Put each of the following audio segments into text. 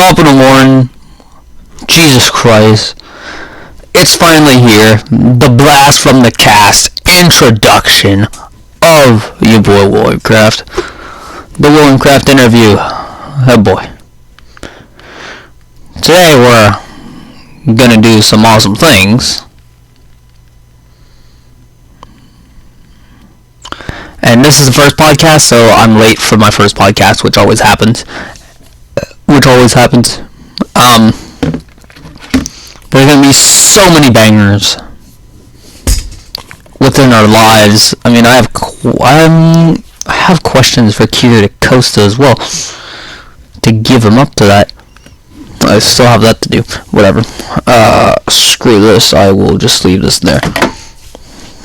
top of the morning. Jesus Christ. It's finally here. The blast from the cast introduction of your boy Warcraft. The Warcraft interview. Oh boy. Today we're gonna do some awesome things. And this is the first podcast, so I'm late for my first podcast, which always happens. There's gonna be so many bangers within our lives. I mean, I have questions for Kirito Costa as well to give him up to that. I still have that to do. Whatever. Screw this. I will just leave this there.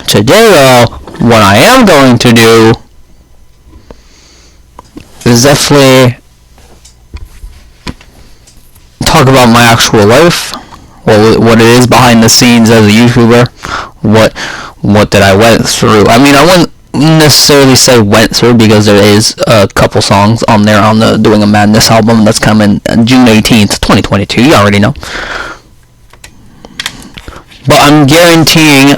Today, though, what I am going to do is definitely talk about my actual life, what it is behind the scenes as a YouTuber, what did I went through. I mean, I wouldn't necessarily say went through, because there is a couple songs on there on the Doing a Madness album that's coming June 18th, 2022. You already know. But I'm guaranteeing,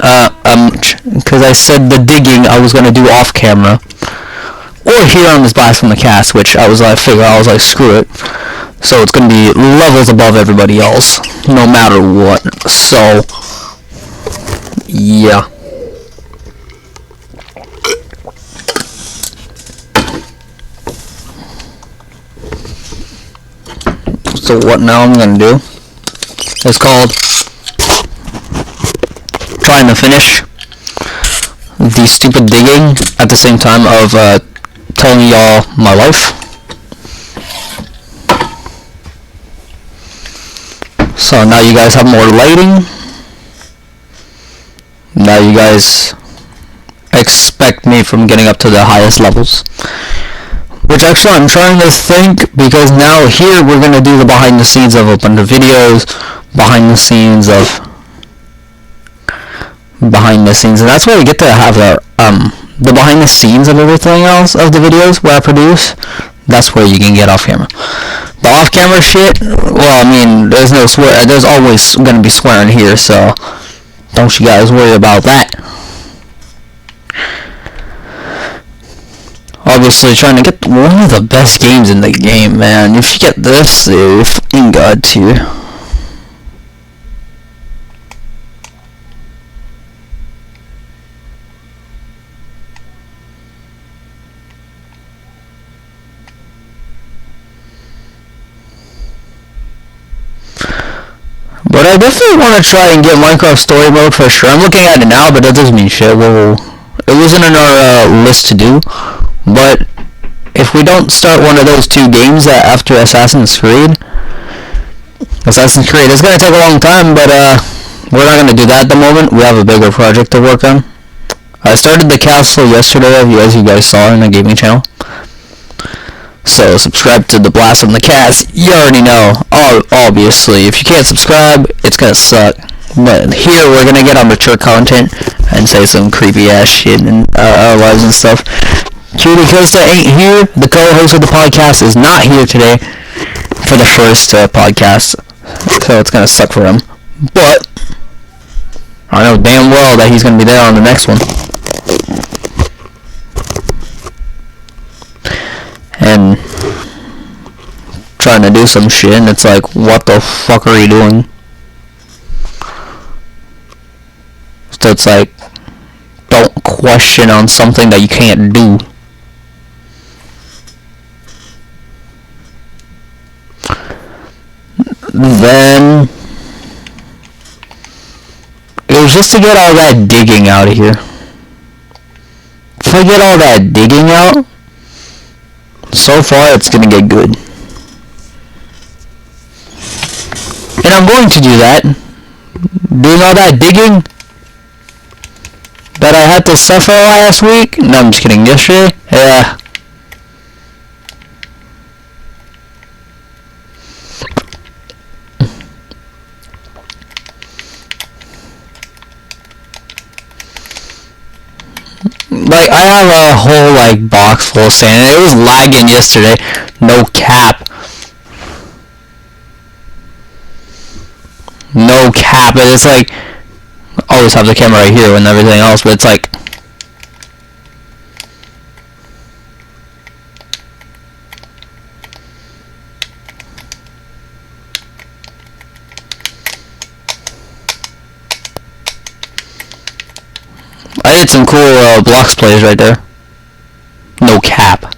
because I said the digging I was going to do off camera, or here on this blast from the cast, which I was like, screw it. So it's going to be levels above everybody else, no matter what. So, yeah. So what now I'm going to do is called trying to finish the stupid digging at the same time of telling y'all my life. So now you guys have more lighting. Now you guys expect me from getting up to the highest levels. Which actually I'm trying to think, because now here we're going to do the behind the scenes of a bunch of videos, behind the scenes, and that's where we get to have the behind the scenes of everything else of the videos where I produce. That's where you can get off camera. The off camera shit, well, I mean, there's always going to be swearing here, so don't you guys worry about that. Obviously trying to get one of the best games in the game, man. If you get this, you're fucking god tier. But I definitely want to try and get Minecraft Story Mode for sure. I'm looking at it now, but that doesn't mean shit. Well, it wasn't in our list to do. But if we don't start one of those two games after Assassin's Creed, it's going to take a long time, but we're not going to do that at the moment. We have a bigger project to work on. I started the castle yesterday, as you guys saw in the gaming channel. So subscribe to the blast from the cast. You already know. Obviously, if you can't subscribe, it's gonna suck. But here we're gonna get on mature content and say some creepy ass shit in our lives and stuff. Kirito Costa ain't here. The co-host of the podcast is not here today for the first podcast, so it's gonna suck for him. But I know damn well that he's gonna be there on the next one. And trying to do some shit, and it's like, what the fuck are you doing? So it's like, don't question on something that you can't do. Then it was just to get all that digging out of here. If I get all that digging out, so far it's gonna get good. And I'm going to do that. Doing all that digging that I had to suffer last week. No, I'm just kidding. Yesterday? Yeah. Like, I have a whole, like, box full of sand, and it was lagging yesterday. No cap. No cap. It's like, I always have the camera right here and everything else, but it's like, I did some cool blocks plays right there. No cap.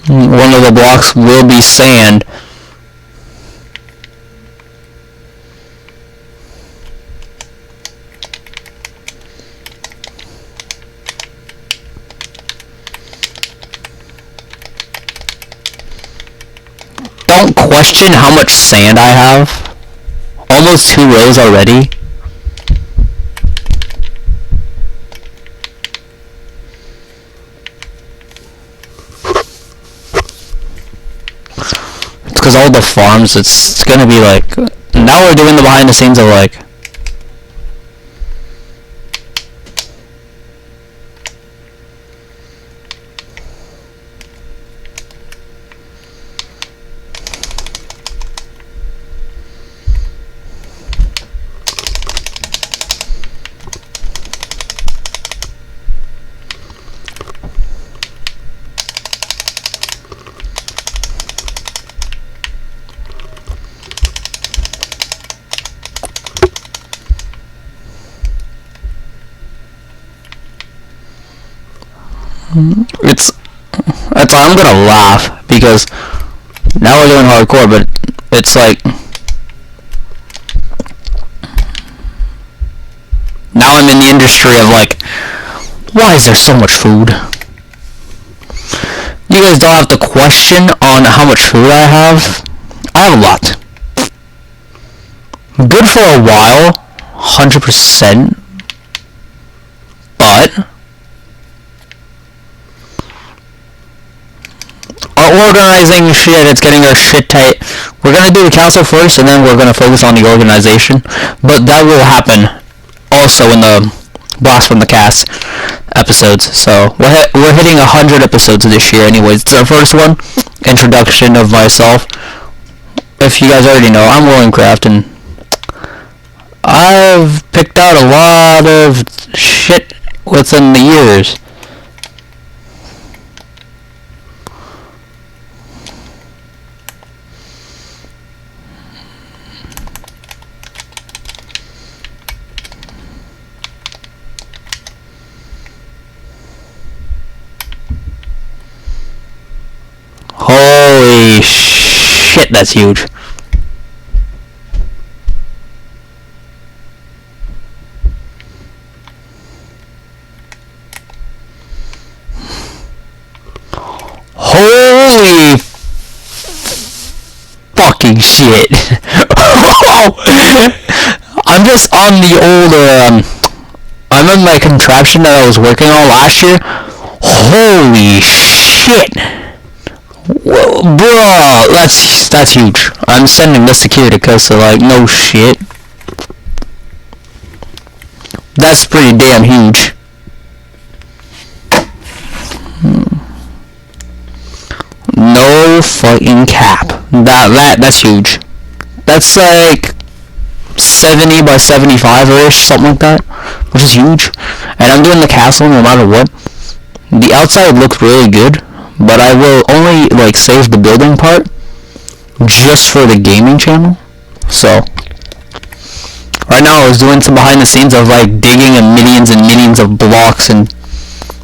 One of the blocks will be sand. Don't question how much sand I have. Almost 2 rows already. Because all the farms, it's gonna be like, now we're doing the behind the scenes of like, I'm gonna laugh because now we're doing hardcore, but it's like, now I'm in the industry of like, why is there so much food? You guys don't have to question on how much food I have. I have a lot. Good for a while, 100%, but organizing shit, it's getting our shit tight. We're gonna do the council first, and then we're gonna focus on the organization. But that will happen also in the Blast from the Cast episodes. So we're hitting 100 episodes this year anyways. It's our first one. Introduction of myself. If you guys already know, I'm Willingcraft, and I've picked out a lot of shit within the years. Holy shit, that's huge. Holy fucking shit. I'm just on the old, I'm on my contraption that I was working on last year. Holy shit. Whoa, bro, that's huge. I'm sending this to Kirito because, so like, no shit. That's pretty damn huge. No fucking cap. That's huge. That's like 70 by 75 or ish, something like that, which is huge. And I'm doing the castle no matter what. The outside looks really good, but I will only like save the building part just for the gaming channel. So right now I was doing some behind the scenes of like digging and millions of blocks and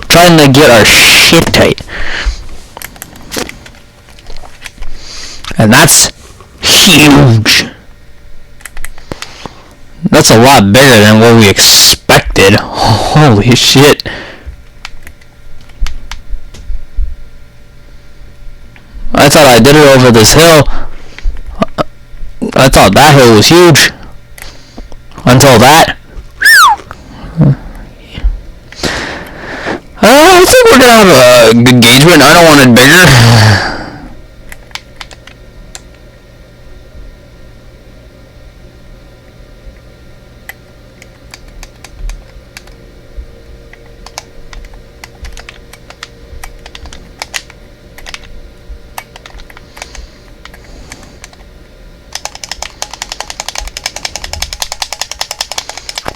trying to get our shit tight. And that's huge. That's a lot bigger than what we expected. Holy shit. thought I did it over this hill. I thought that hill was huge. Until that. I think we're gonna have a good engagement. I don't want it bigger.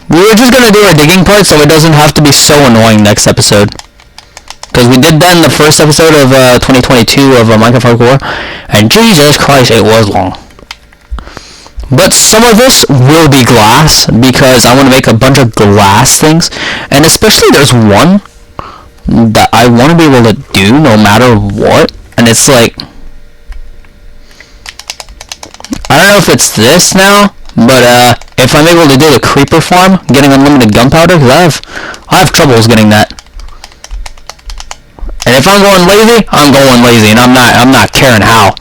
We were just gonna do our digging part so it doesn't have to be so annoying next episode. Because we did that in the first episode of 2022 of Minecraft Hardcore, and Jesus Christ, it was long. But some of this will be glass, because I want to make a bunch of glass things, and especially there's one that I want to be able to do no matter what, and it's like, I don't know if it's this now, but if I'm able to do the creeper farm, getting unlimited gunpowder, because I have troubles getting that. And if I'm going lazy, I'm going lazy, and I'm not caring how.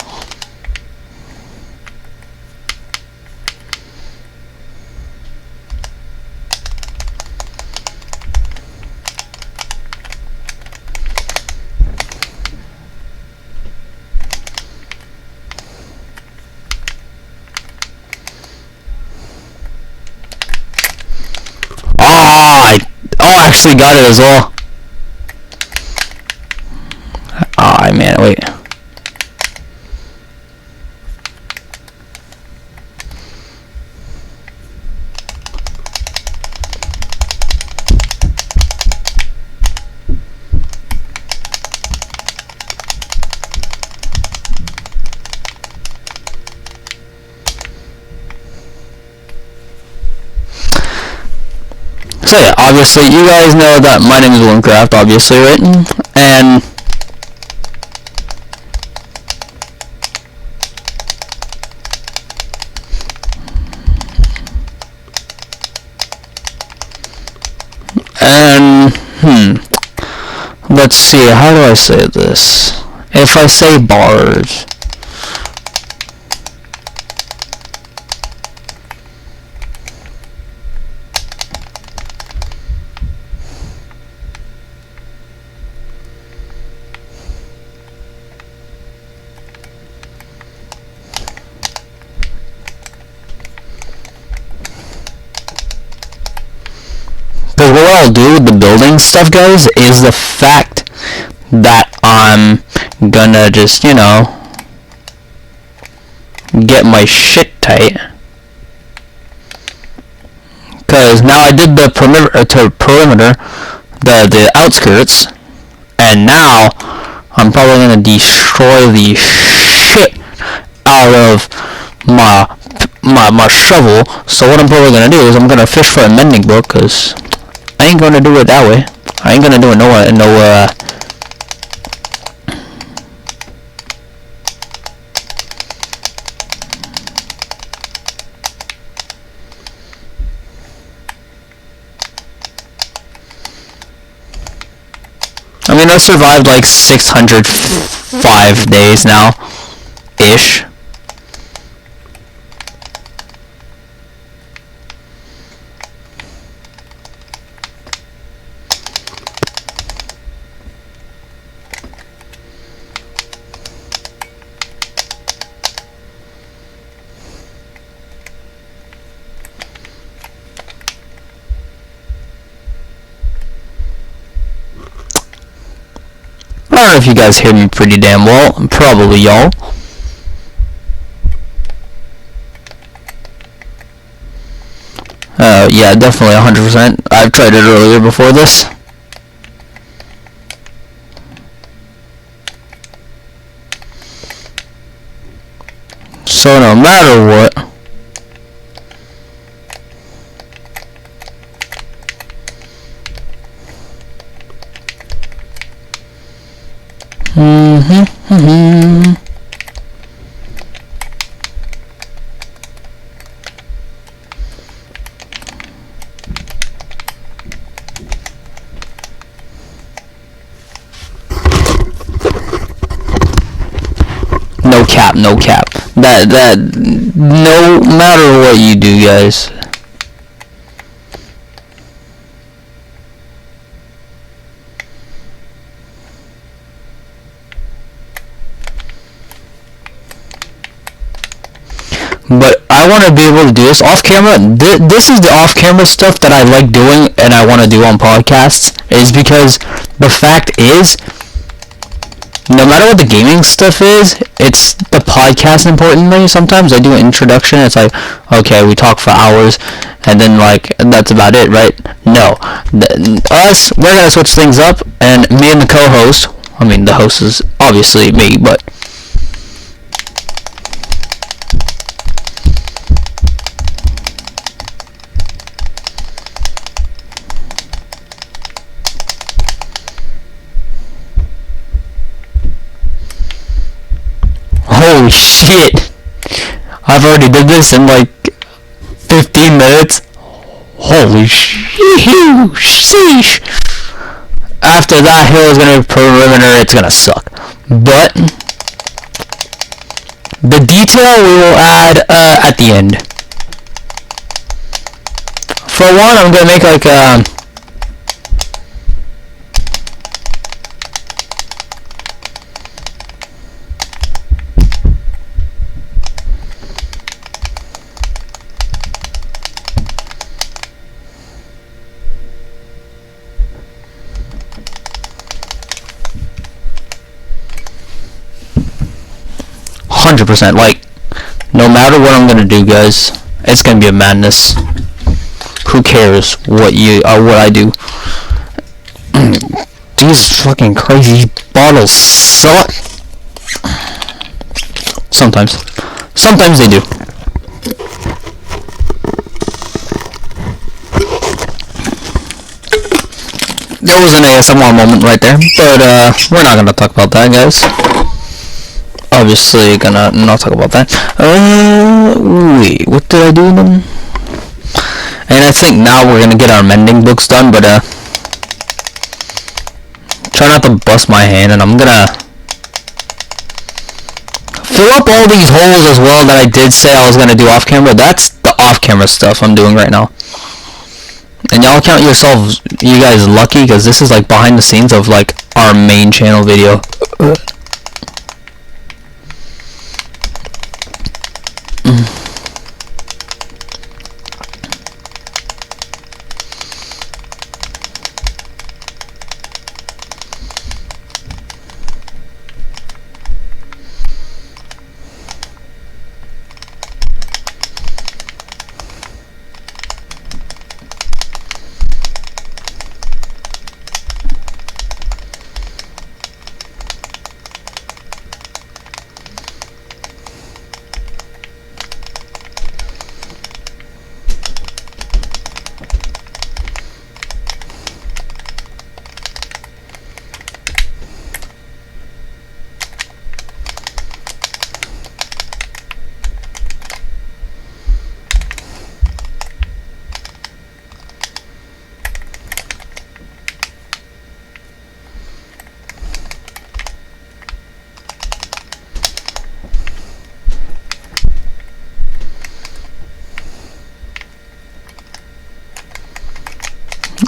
I actually got it as well. Oh man, wait. So yeah, obviously you guys know that my name is Willcraft, obviously, right? And let's see, how do I say this? If I say bars, because what I'll do with the building stuff, guys, is the fact that I'm gonna just, you know, get my shit tight. Because now I did the perimeter, the outskirts, and now I'm probably gonna destroy the shit out of my shovel. So what I'm probably gonna do is I'm gonna fish for a mending book, because I ain't gonna do it that way. I ain't gonna do it I mean, I've survived like 605 days now, ish. I don't know if you guys hear me pretty damn well. Probably y'all. Yeah, definitely 100%. I've tried it earlier before this. So no matter what, no cap, no cap. That no matter what you do, guys. But I want to be able to do this off camera. This is the off camera stuff that I like doing and I want to do on podcasts, is because the fact is, no matter what the gaming stuff is, it's the podcast importantly. Sometimes I do an introduction, it's like, okay, we talk for hours, and then like, that's about it, right? No. We're gonna switch things up, and me and the co-host, I mean, the host is obviously me, but holy shit! I've already did this in like 15 minutes. Holy sheesh! After that hill is gonna be perimeter, it's gonna suck. But the detail we will add at the end. For one, I'm gonna make like 100%. Like, no matter what I'm gonna do, guys, it's gonna be a madness. Who cares what I do? These fucking crazy bottles suck. Sometimes they do. There was an ASMR moment right there, but we're not gonna talk about that, guys. Obviously gonna not talk about that. Wait, what did I do then? And I think now we're gonna get our mending books done, but try not to bust my hand, and I'm gonna fill up all these holes as well that I did say I was gonna do off camera. That's the off camera stuff I'm doing right now. And y'all count yourselves, you guys, lucky, because this is like behind the scenes of like our main channel video.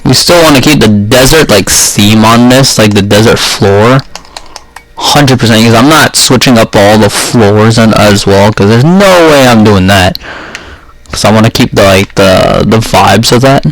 We still want to keep the desert like theme on this, like the desert floor, 100%, because I'm not switching up all the floors and as well, because there's no way I'm doing that. Because I want to keep the vibes of that.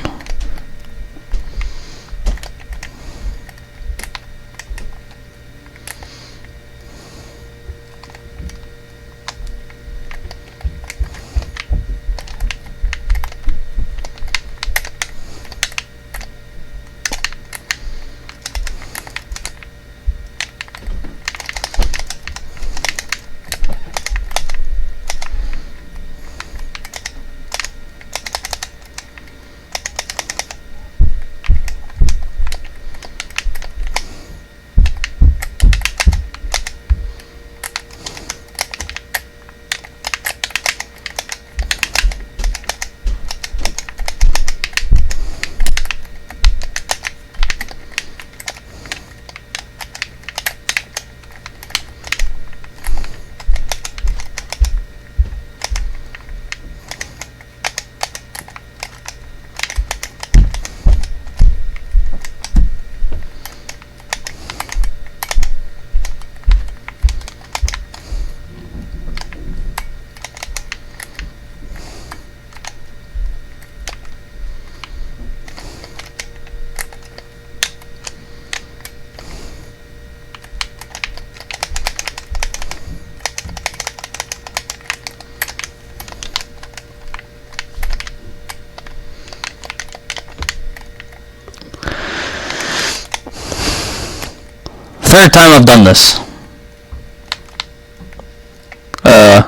third time I've done this.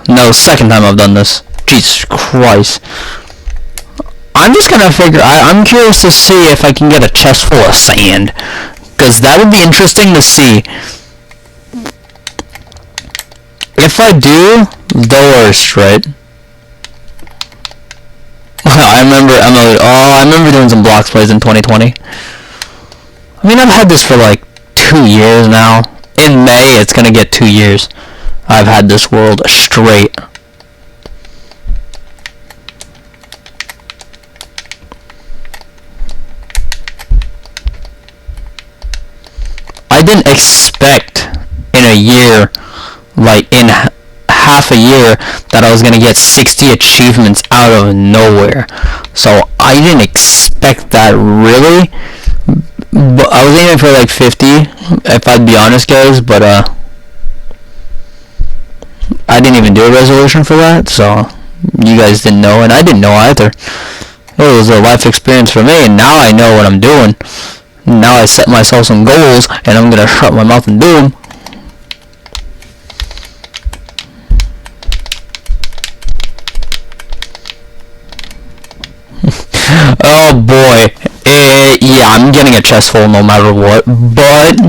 No, second time I've done this. Jesus Christ. I'm just gonna figure, I'm curious to see if I can get a chest full of sand. Because that would be interesting to see. If I do, the worst, right? I remember doing some blocks plays in 2020. I mean, I've had this for like 2 years now. In May, it's gonna get 2 years. I've had this world straight. I didn't expect in a year, like in half a year, that I was gonna get 60 achievements out of nowhere. So I didn't expect that, really. But I was aiming for like 50, if I'd be honest, guys. But I didn't even do a resolution for that, so you guys didn't know, and I didn't know either. It was a life experience for me, and now I know what I'm doing. Now I set myself some goals, and I'm gonna shut my mouth and do them. Oh boy. Yeah, I'm getting a chest full no matter what, but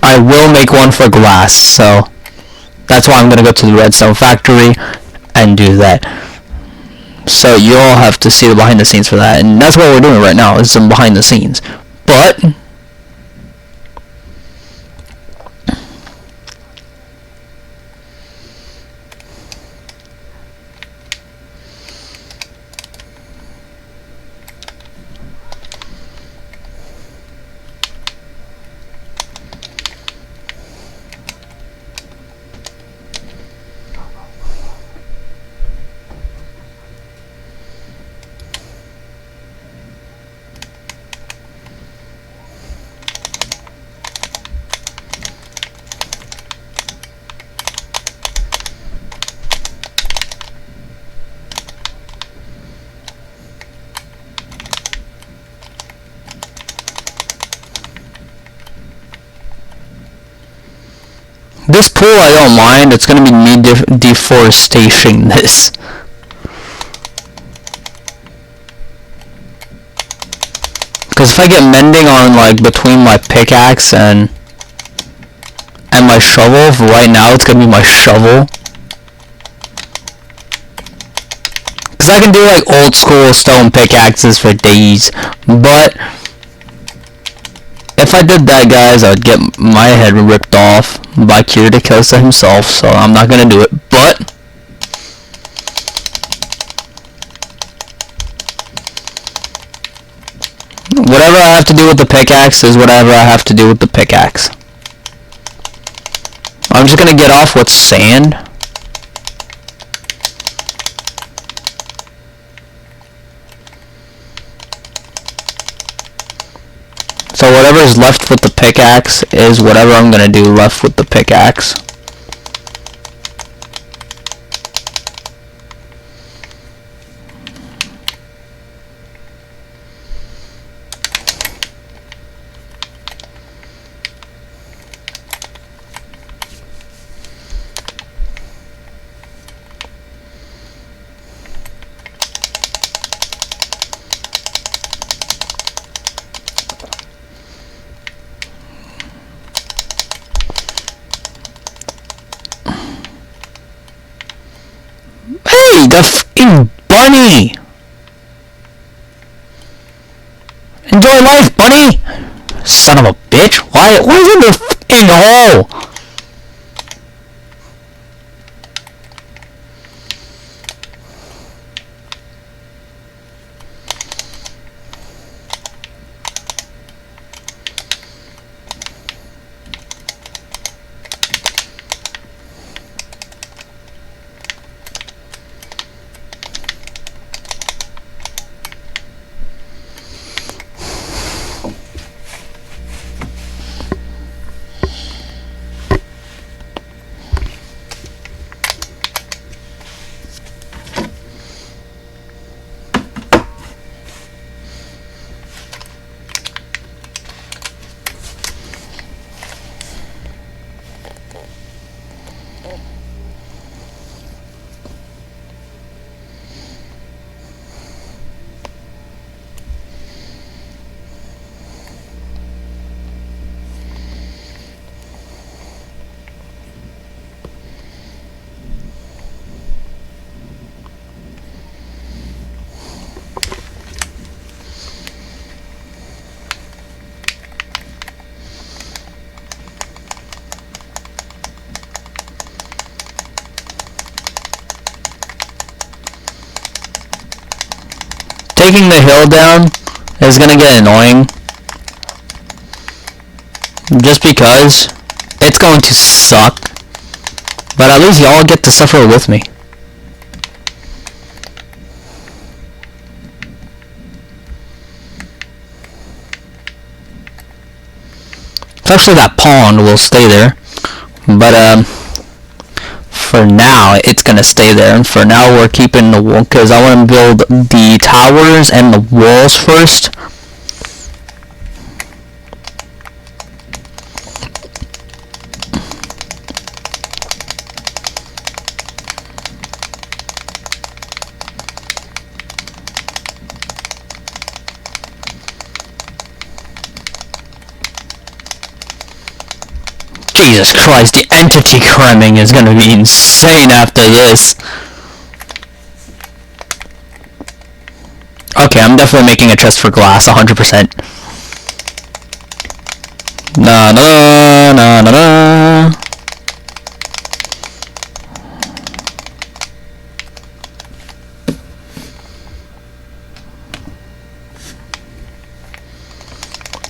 I will make one for glass, so that's why I'm gonna go to the redstone factory and do that. So you all have to see the behind the scenes for that, and that's what we're doing right now, is some behind the scenes. But this pool, I don't mind. It's gonna be me deforestation this. Because if I get mending on, like, between my pickaxe and my shovel, right now it's gonna be my shovel. Because I can do, like, old school stone pickaxes for days, but if I did that, guys, I would get my head ripped off by Kirito Costa himself, so I'm not gonna do it. But whatever I have to do with the pickaxe is whatever I have to do with the pickaxe. I'm just gonna get off with sand. So whatever is left with the pickaxe is whatever I'm gonna do left with the pickaxe. Hey, the f***ing bunny! Enjoy life, bunny! Son of a bitch! Why is it the f***ing hole? taking the hill down is gonna get annoying. Just because it's going to suck. But at least y'all get to suffer with me. Especially that pond will stay there. But for now it's gonna stay there. And for now we're keeping the wall because I want to build the towers and the walls first. Jesus Christ, the entity cramming is gonna be insane after this. Okay, I'm definitely making a chest for glass, 100%. Na na na na na.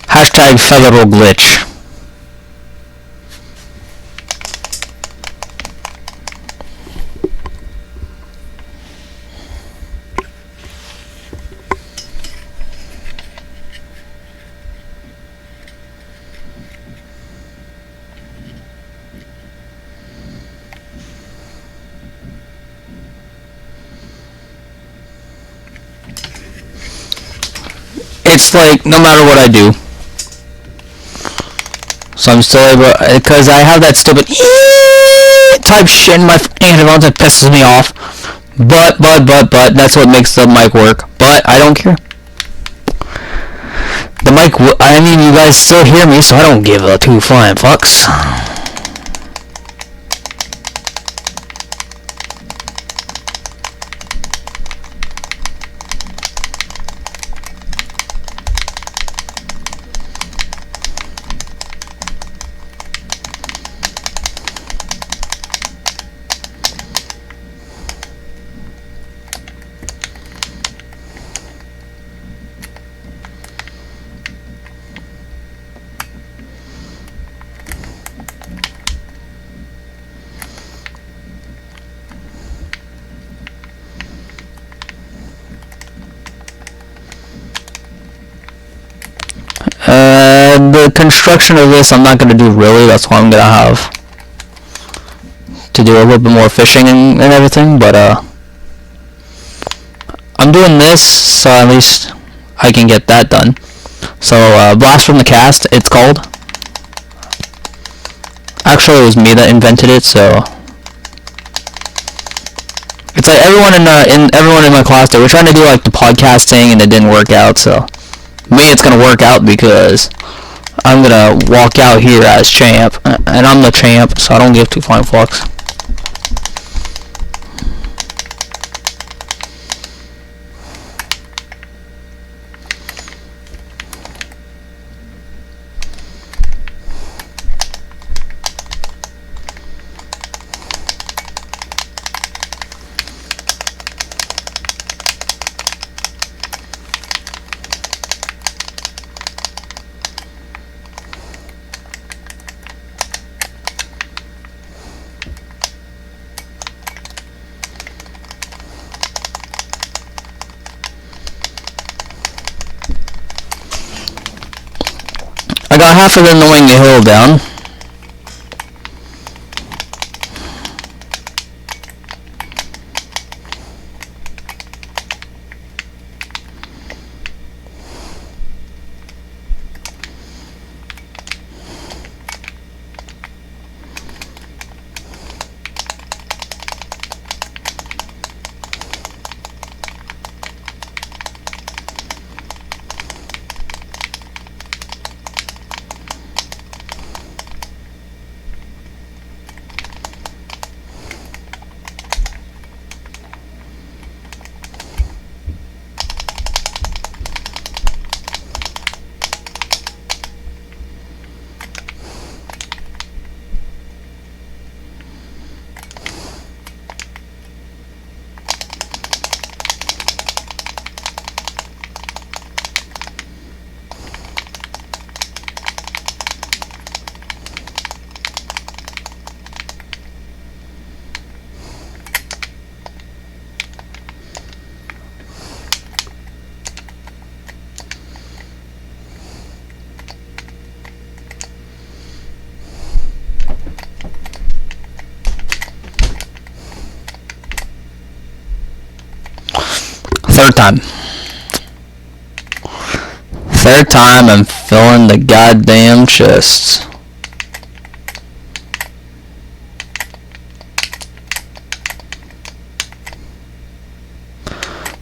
Hashtag federal glitch. It's like, no matter what I do. So I'm still able, because I have that stupid type shit in my headphones that pisses me off. But, that's what makes the mic work. But, I don't care. The mic, I mean, you guys still hear me, so I don't give a two flying fucks. The construction of this I'm not going to do really, that's why I'm going to have to do a little bit more fishing and everything, but I'm doing this so at least I can get that done. So Blast from the Cast, it's called. Actually it was me that invented it, so it's like everyone in my class, they were trying to do like the podcasting and it didn't work out, so me it's gonna work out because I'm gonna walk out here as champ, and I'm the champ, so I don't give two flying fucks. I got half of the annoying hill down. Third time. Third time I'm filling the goddamn chest.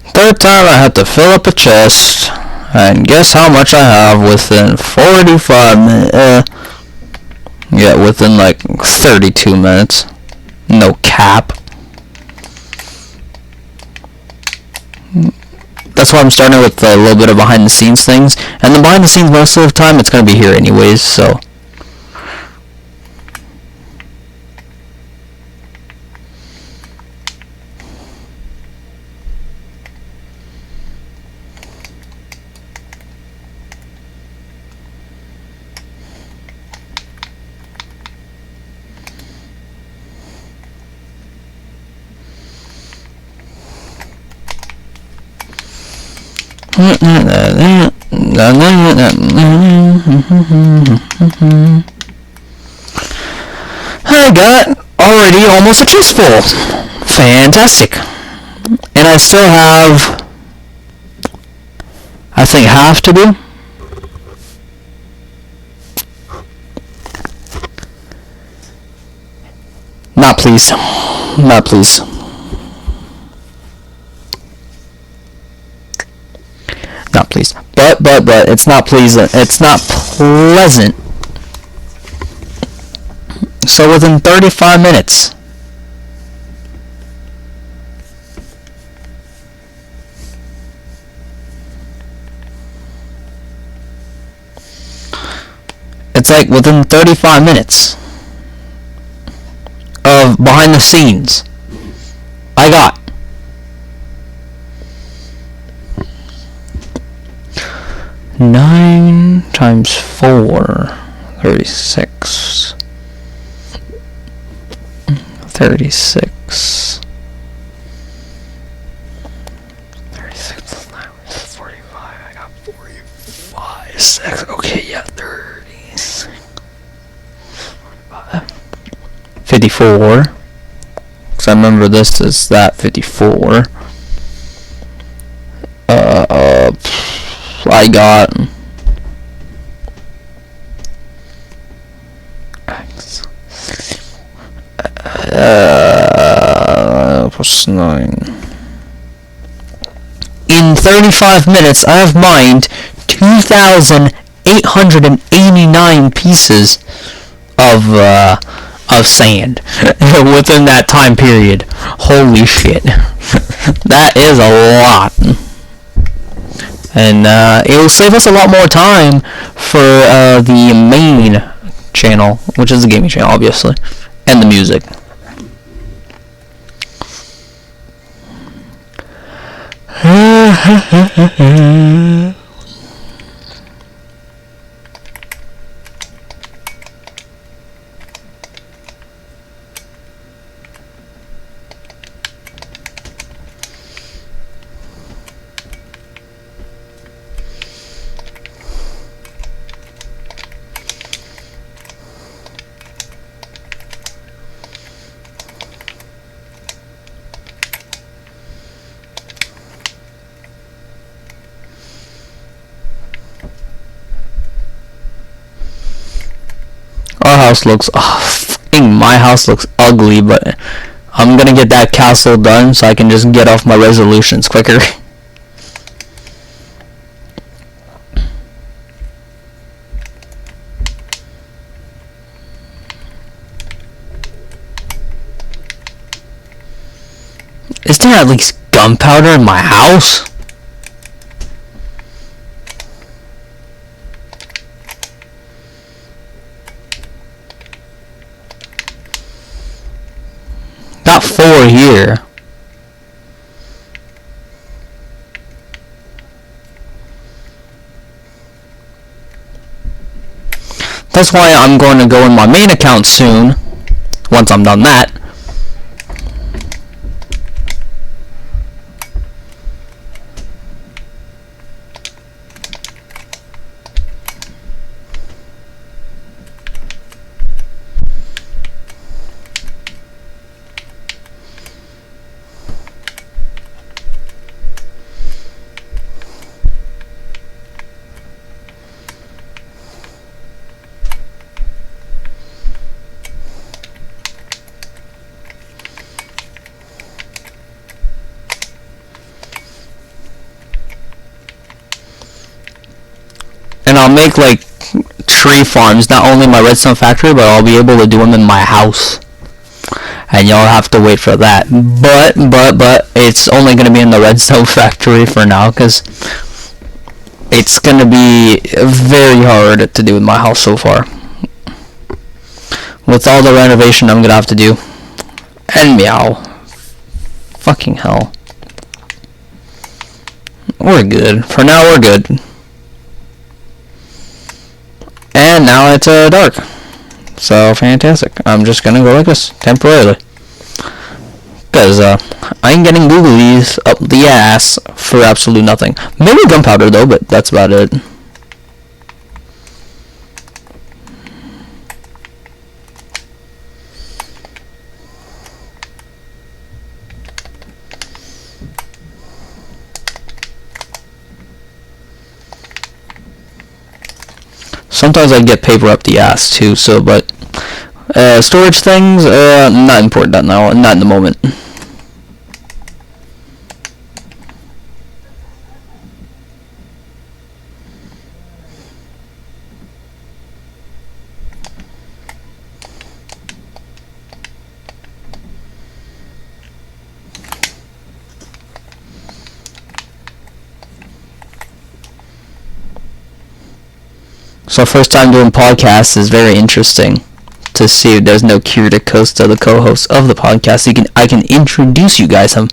Third time I have to fill up a chest. And guess how much I have within 45 minutes? Yeah, within like 32 minutes. No cap. That's why I'm starting with a little bit of behind the scenes things. And the behind the scenes most of the time it's going to be here anyways, so. I got already almost a chest full. Fantastic. And I still have, I think, half to do. Not please. Not please. Not pleased. But it's not pleasant. It's not pleasant. So within 35 minutes. It's like within 35 minutes of behind the scenes. I got 9 times 4, 36. 36. 36, 45. I got 45. 6. Okay, yeah, 36. 54. Because I remember this is that 54. I got plus 9. In 35 minutes, I have mined 2,889 pieces of sand within that time period. Holy shit. That is a lot. And it will save us a lot more time for the main channel, which is the gaming channel, obviously, and the music. My house looks ugly, but I'm gonna get that castle done so I can just get off my resolutions quicker. Is there at least gunpowder in my house? Got 4 here. That's why I'm going to go in my main account soon, once I'm done that. I'll make like tree farms, not only my redstone factory, but I'll be able to do them in my house. And y'all have to wait for that. But it's only gonna be in the redstone factory for now, because it's gonna be very hard to do in my house so far. With all the renovation I'm gonna have to do. And meow. Fucking hell. We're good. For now, we're good. And now it's dark. So, fantastic. I'm just gonna go like this, temporarily. Because, I ain't getting googlies up the ass for absolute nothing. Maybe gunpowder, though, but that's about it. Sometimes I get paper up the ass too, so, but storage things, not important now, not in the moment. So first time doing podcasts is very interesting to see if there's no Kirito Costa, the co-host of the podcast. I can introduce you guys him.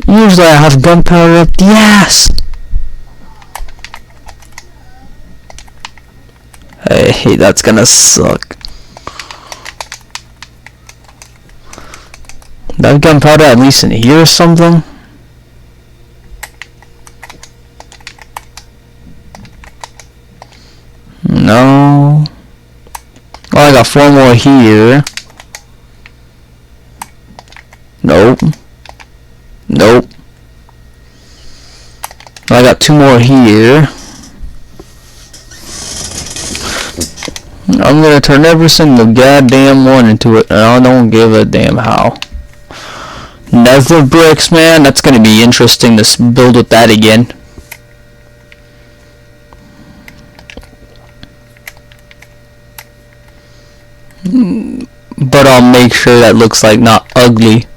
Usually I have gunpowder up the ass. Hey, that's gonna suck. That gunpowder at least in here or something? No. Oh, I got 4 more here. Nope. Nope. I got 2 more here. I'm gonna turn every single goddamn one into it, and I don't give a damn how. Nether bricks, man, that's gonna be interesting to build with that again. But I'll make sure that looks like not ugly.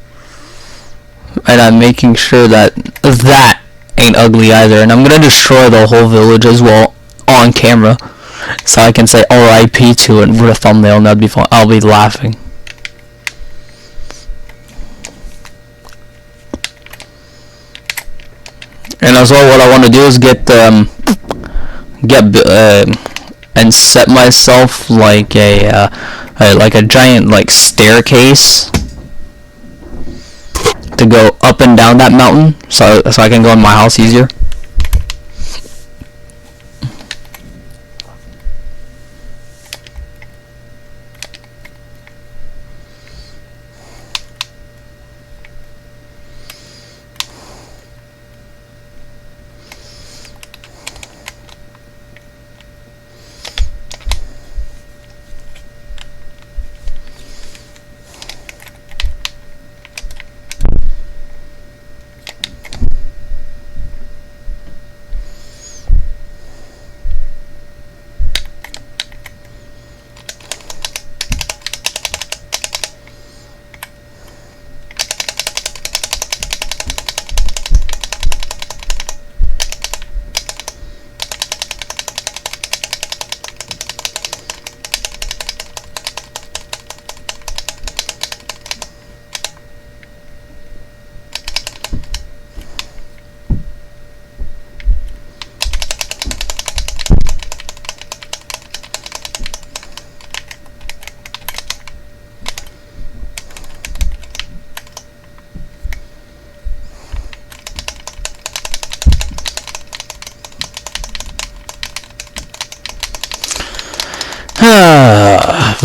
And I'm making sure that that ain't ugly either. And I'm gonna destroy the whole village as well on camera, so I can say RIP to it with a thumbnail, and that'd be fun. I'll be laughing. And as well, what I want to do is get and set myself like a giant like staircase to go up and down that mountain, so I can go in my house easier.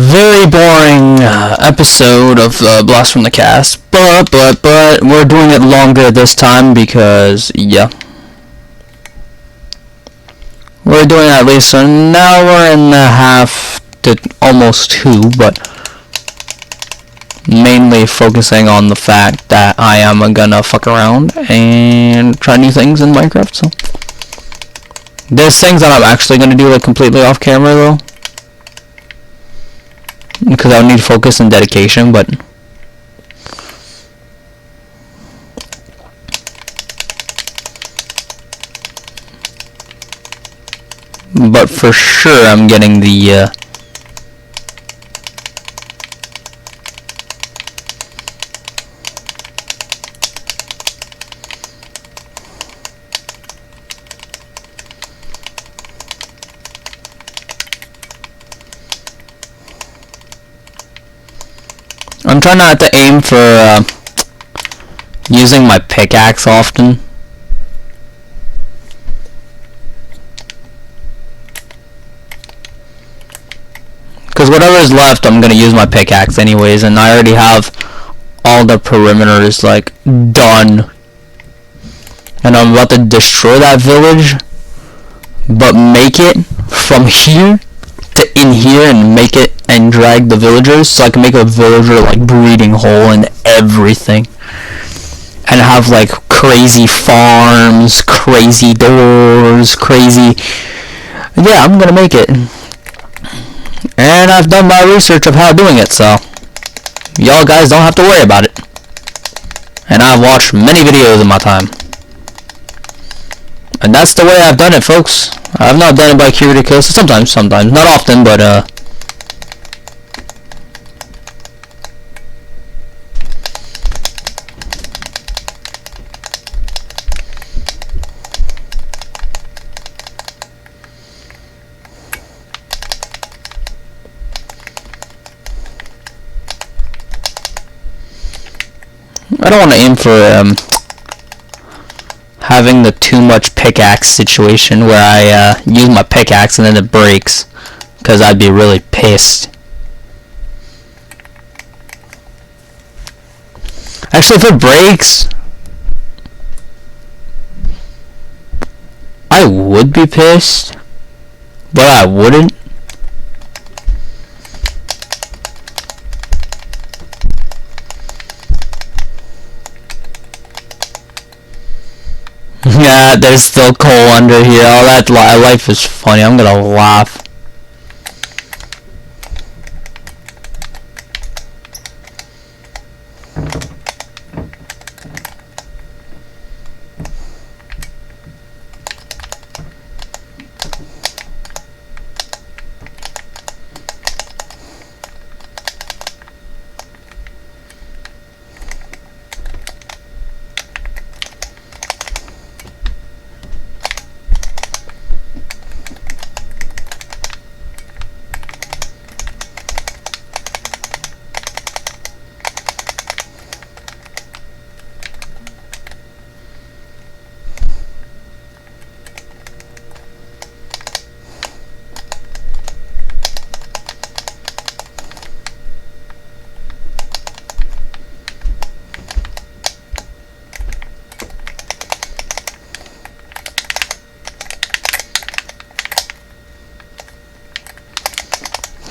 very boring episode of Blast from the Cast, but we're doing it longer this time because yeah, we're doing at least an hour and a half to almost 2, but mainly focusing on the fact that I am gonna fuck around and try new things in Minecraft. So there's things that I'm actually gonna do like completely off camera though, because I would need focus and dedication, but for sure I'm getting the I'm trying not to aim for using my pickaxe often. Because whatever is left, I'm going to use my pickaxe anyways, and I already have all the perimeters, like, done. And I'm about to destroy that village, but make it from here to in here and make it and drag the villagers so I can make a villager like breeding hole and everything, and have like crazy farms, crazy doors, crazy, yeah, I'm gonna make it, and I've done my research of how doing it, so y'all guys don't have to worry about it, and I've watched many videos in my time, and that's the way I've done it, folks. I've not done it by Kirito, sometimes, not often, but I don't want to aim for having the too much pickaxe situation where I use my pickaxe and then it breaks, because I'd be really pissed. Actually, if it breaks, I would be pissed, but I wouldn't. Yeah, there's still coal under here. Oh, that life is funny. I'm gonna laugh.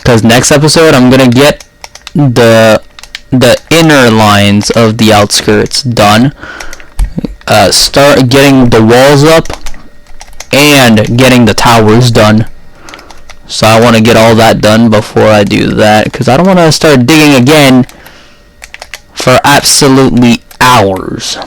Because next episode I'm gonna get the inner lines of the outskirts done, start getting the walls up and getting the towers done. So I want to get all that done before I do that, because I don't want to start digging again for absolutely hours.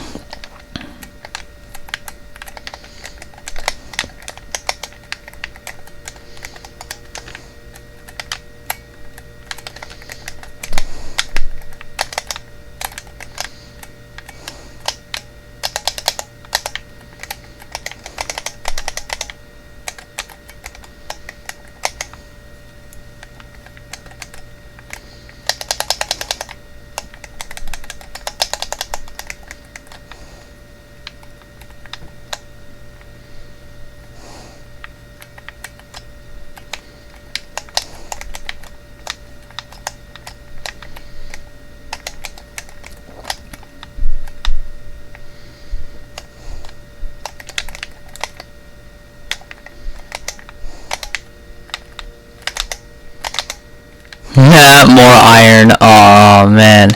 More iron. Oh man.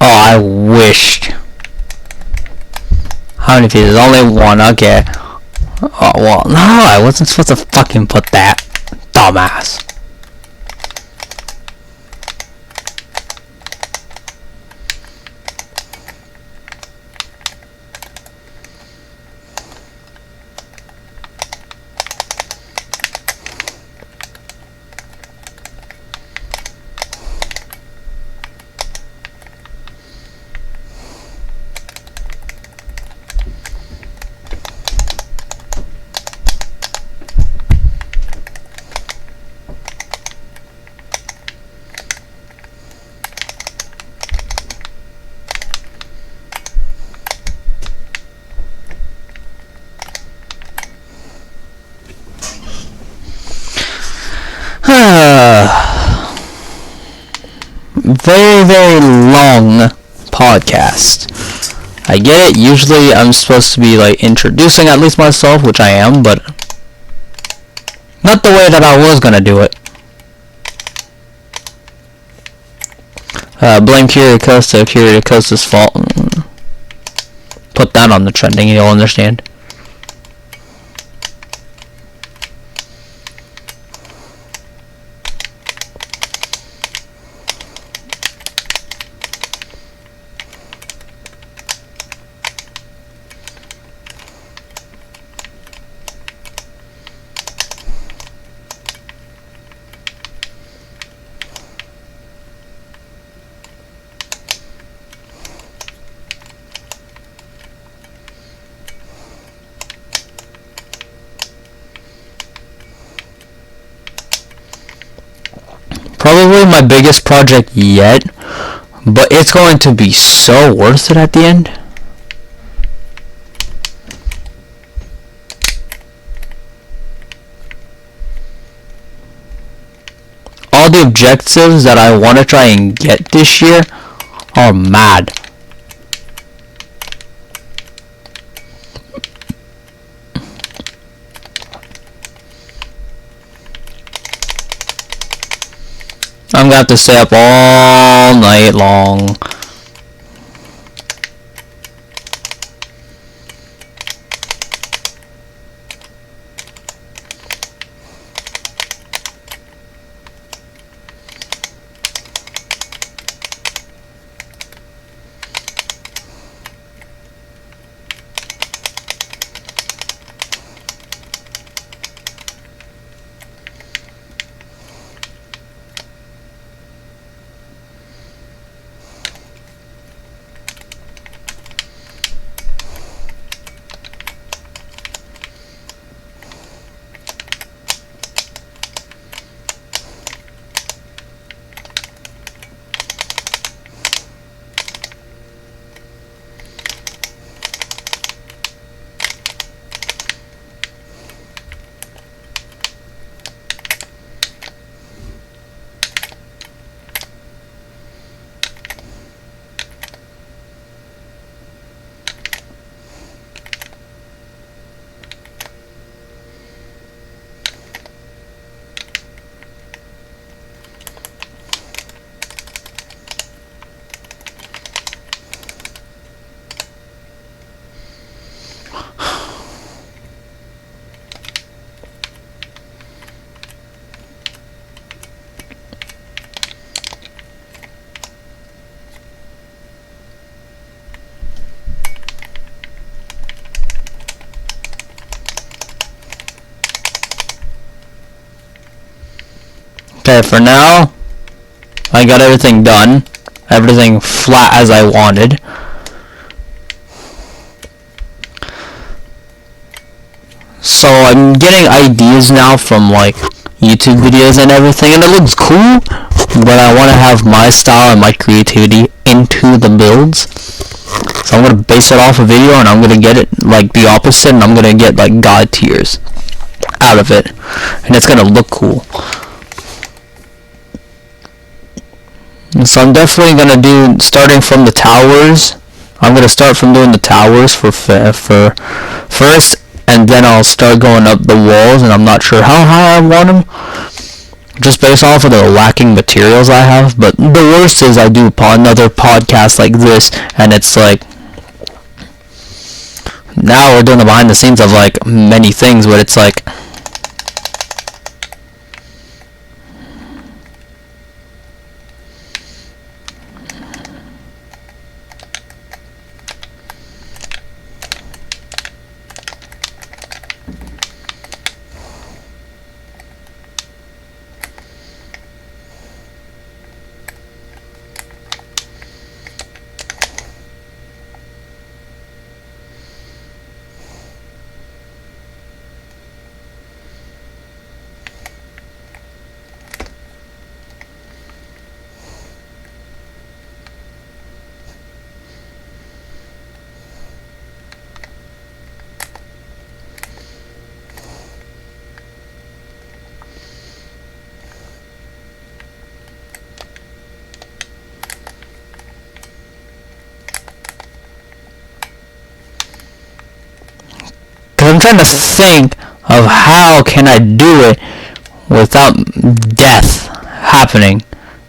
Oh, I wished. How many pieces? Only one. Okay. Oh well. No, I wasn't supposed to fucking put that. Dumbass. Very, very long podcast. I get it. Usually I'm supposed to be like introducing at least myself, which I am, but not the way that I was gonna do it. Blame Costa. Costa's fault. Put that on the trending, you'll understand. Probably my biggest project yet, but it's going to be so worth it at the end. All the objectives that I want to try and get this year are mad. I'm gonna have to stay up all night long. Okay, for now, I got everything done. Everything flat as I wanted. So I'm getting ideas now from like YouTube videos and everything, and it looks cool, but I want to have my style and my creativity into the builds. So I'm gonna base it off a video, and I'm gonna get it like the opposite, and I'm gonna get like god tiers out of it, and it's gonna look cool. And so I'm definitely gonna do, starting from the towers. I'm gonna start from doing the towers for first, and then I'll start going up the walls, and I'm not sure how high I want them, just based off of the lacking materials I have. But the worst is I do another podcast like this, and it's like, now we're doing the behind the scenes of like many things, but it's like, I'm trying to think of how can I do it without death happening.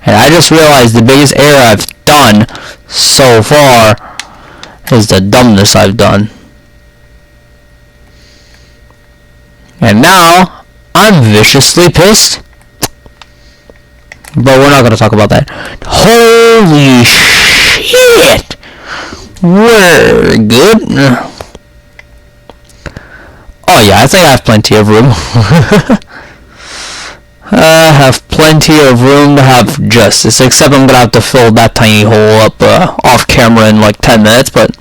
And I just realized the biggest error I've done so far is the dumbness I've done. And now I'm viciously pissed. But we're not going to talk about that. Holy shit! We're good. Oh yeah, I think I have plenty of room. I have plenty of room to have justice, except I'm gonna have to fill that tiny hole up off camera in like 10 minutes, but...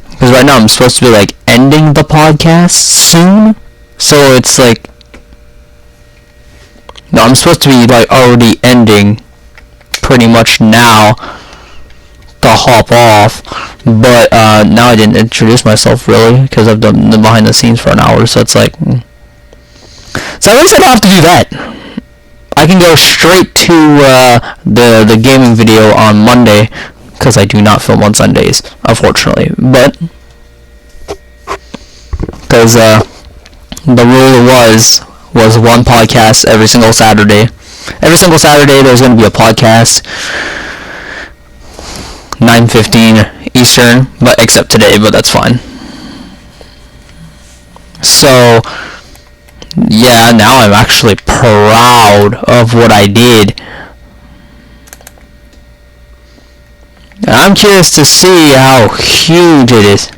Because right now I'm supposed to be like ending the podcast soon, so it's like... No, I'm supposed to be like already ending pretty much now to hop off, but now I didn't introduce myself really because I've done the behind the scenes for an hour, so it's like, so at least I don't have to do that. I can go straight to the gaming video on Monday because I do not film on Sundays, unfortunately, but because the rule was one podcast every single Saturday. Every single Saturday there's going to be a podcast. 9:15 Eastern, but except today, but that's fine. So, yeah, now I'm actually proud of what I did. I'm curious to see how huge it is.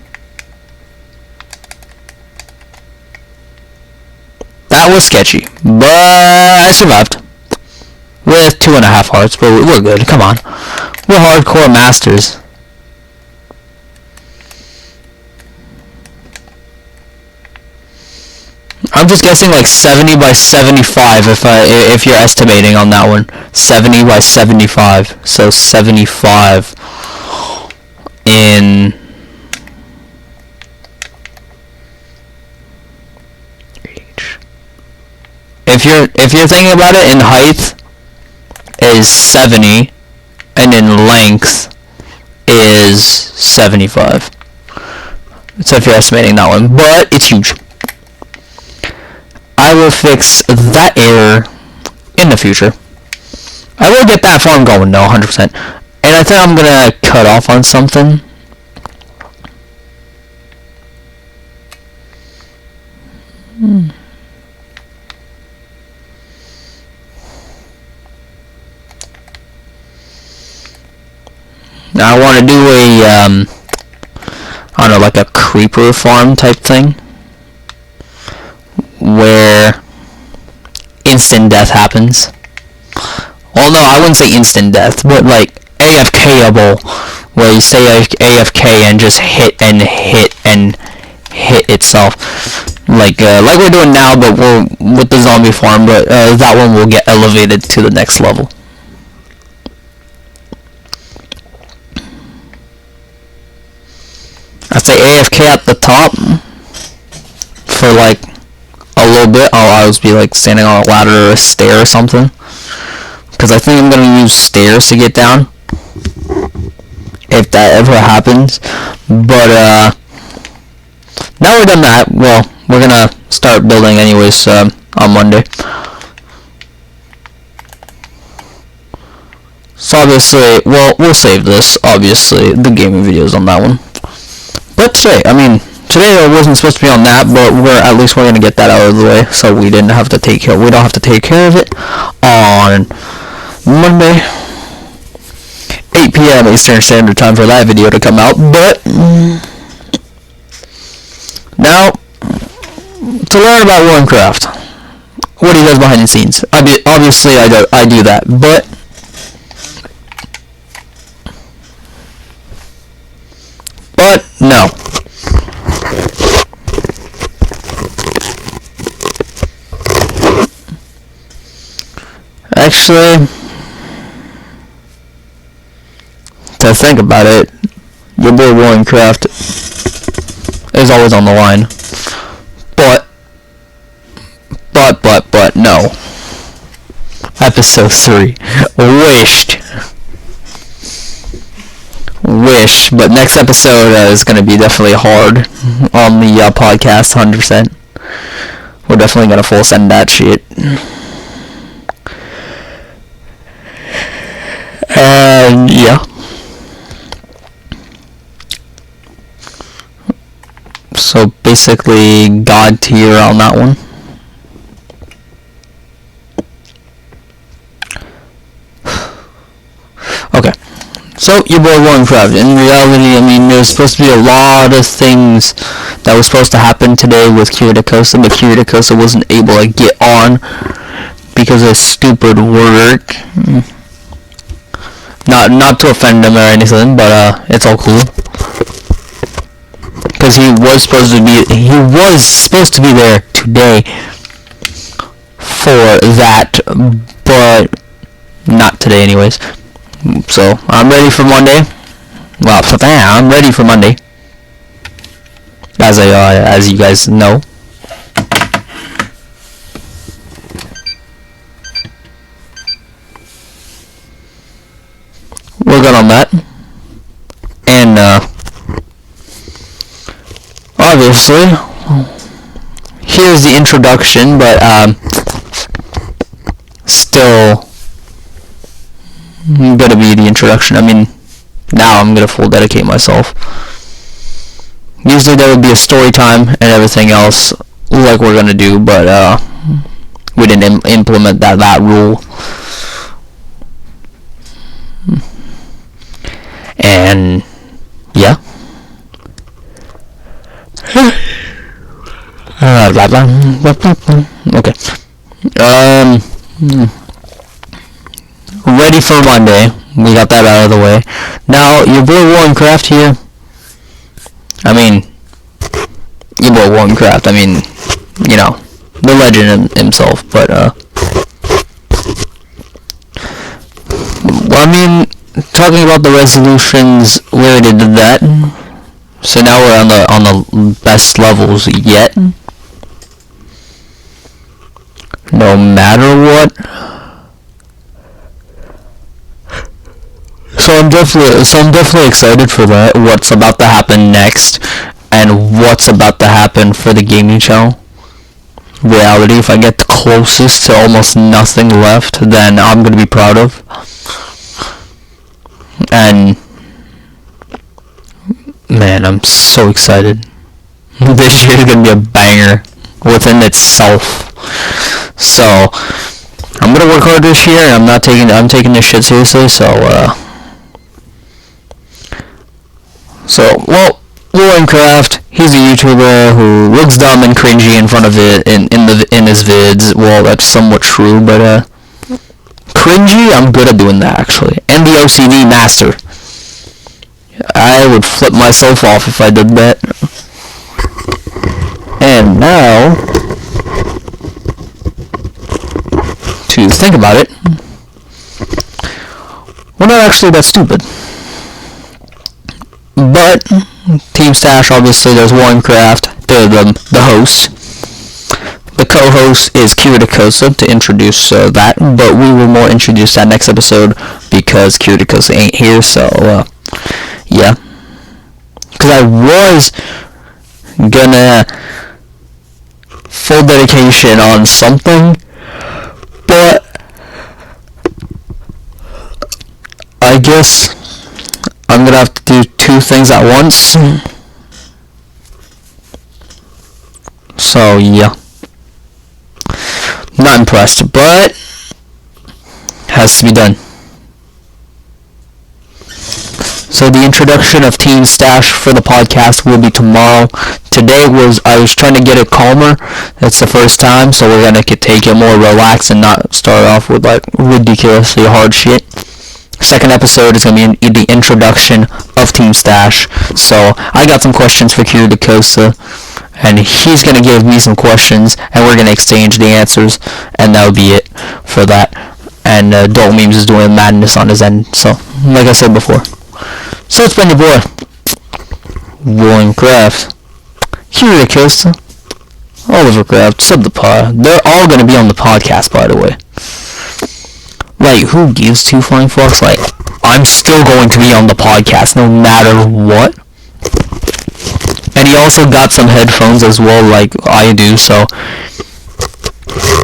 That was sketchy, but I survived. With 2.5 hearts, but we're good, come on. We're hardcore masters. I'm just guessing like 70 by 75 if you're estimating on that one. 70 by 75. So 75 in if you're thinking about it in height is 70 and in length is 75. So if you're estimating that one, but it's huge. I will fix that error in the future. I will get that farm going, no, 100%. And I think I'm gonna cut off on something. Now I want to do a, I don't know, like a creeper farm type thing, where instant death happens. Well, no, I wouldn't say instant death, but like AFKable, where you say AFK and just hit and hit and hit itself, like we're doing now, but we're with the zombie farm. But that one will get elevated to the next level. I say AFK at the top for like a little bit. I'll always be like standing on a ladder or a stair or something, because I think I'm gonna use stairs to get down if that ever happens. But now we're done that, well, we're gonna start building anyways on Monday. So obviously, well, we'll save this, obviously, the gaming videos on that one. But today I wasn't supposed to be on that, but we're gonna get that out of the way, so we don't have to take care of it on Monday, 8 p.m. Eastern Standard Time for that video to come out. But now, to learn about Warcraft, what he does behind the scenes. Obviously, I do that, but no. Actually, to think about it, your boy Warcraft is always on the line. But no. Episode 3. Wish, but next episode is going to be definitely hard on the podcast, 100%. We're definitely going to full send that shit. And yeah. So basically God tier on that one. Okay. So, your boy Warcraft. In reality, I mean, there's supposed to be a lot of things that was supposed to happen today with Kirito, but Kirito wasn't able to get on because of stupid work. Not to offend him or anything, but it's all cool. Because he was supposed to be there today for that, but not today anyways. So, I'm ready for Monday. Well, I'm ready for Monday. As you guys know. We're good on that. And, obviously, here's the introduction, but, still gonna be the introduction. I mean, now I'm gonna full dedicate myself. Usually there would be a story time and everything else like we're gonna do, but we didn't implement that rule. And yeah. Okay. Ready for Monday. We got that out of the way. Now, your boy Warcraft here. I mean, your boy Warcraft. I mean, you know, the legend himself. But well, I mean, talking about the resolutions, we already did that. So now we're on the best levels yet. No matter what. So I'm definitely excited for that. What's about to happen next, and what's about to happen for the gaming channel. Reality, if I get the closest to almost nothing left, then I'm gonna be proud of. And man, I'm so excited. This year is gonna be a banger within itself. So I'm gonna work hard this year. I'm taking this shit seriously. So, well, Warcraft, he's a YouTuber who looks dumb and cringy in front of it in his vids. Well, that's somewhat true, but cringy, I'm good at doing that actually. And the OCD master. I would flip myself off if I did that. And now, to think about it, we're not actually that stupid. But Team Stash, obviously, there's Warcraft, the host. The co-host is Kirito to introduce that, but we will more introduce that next episode because Kirito ain't here. So yeah, because I was gonna full dedication on something, but I guess I'm gonna have to do two things at once. So yeah, not impressed, but has to be done. So the introduction of Team Stash for the podcast will be tomorrow. Today I was trying to get it calmer. It's the first time, so we're gonna take it more relaxed and not start off with like ridiculously hard shit. Second episode is gonna be the introduction of Team Stash. So I got some questions for Kirito Costa, and he's gonna give me some questions, and we're gonna exchange the answers, and that'll be it for that. And Adult Memes is doing madness on his end. So like I said before. So it's been your boy, William Craft, Kirito Costa, Oliver Craft, Sub the Pod. They're all gonna be on the podcast, by the way. Like, who gives two flying fucks? Like, I'm still going to be on the podcast no matter what. And he also got some headphones as well, like I do, so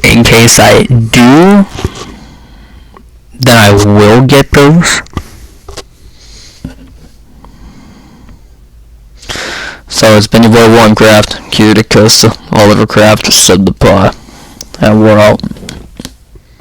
in case I do, then I will get those. So it's been your boy Warren Craft, Kirito Costa, Oliver Craft, Sub the Pod, and we're out.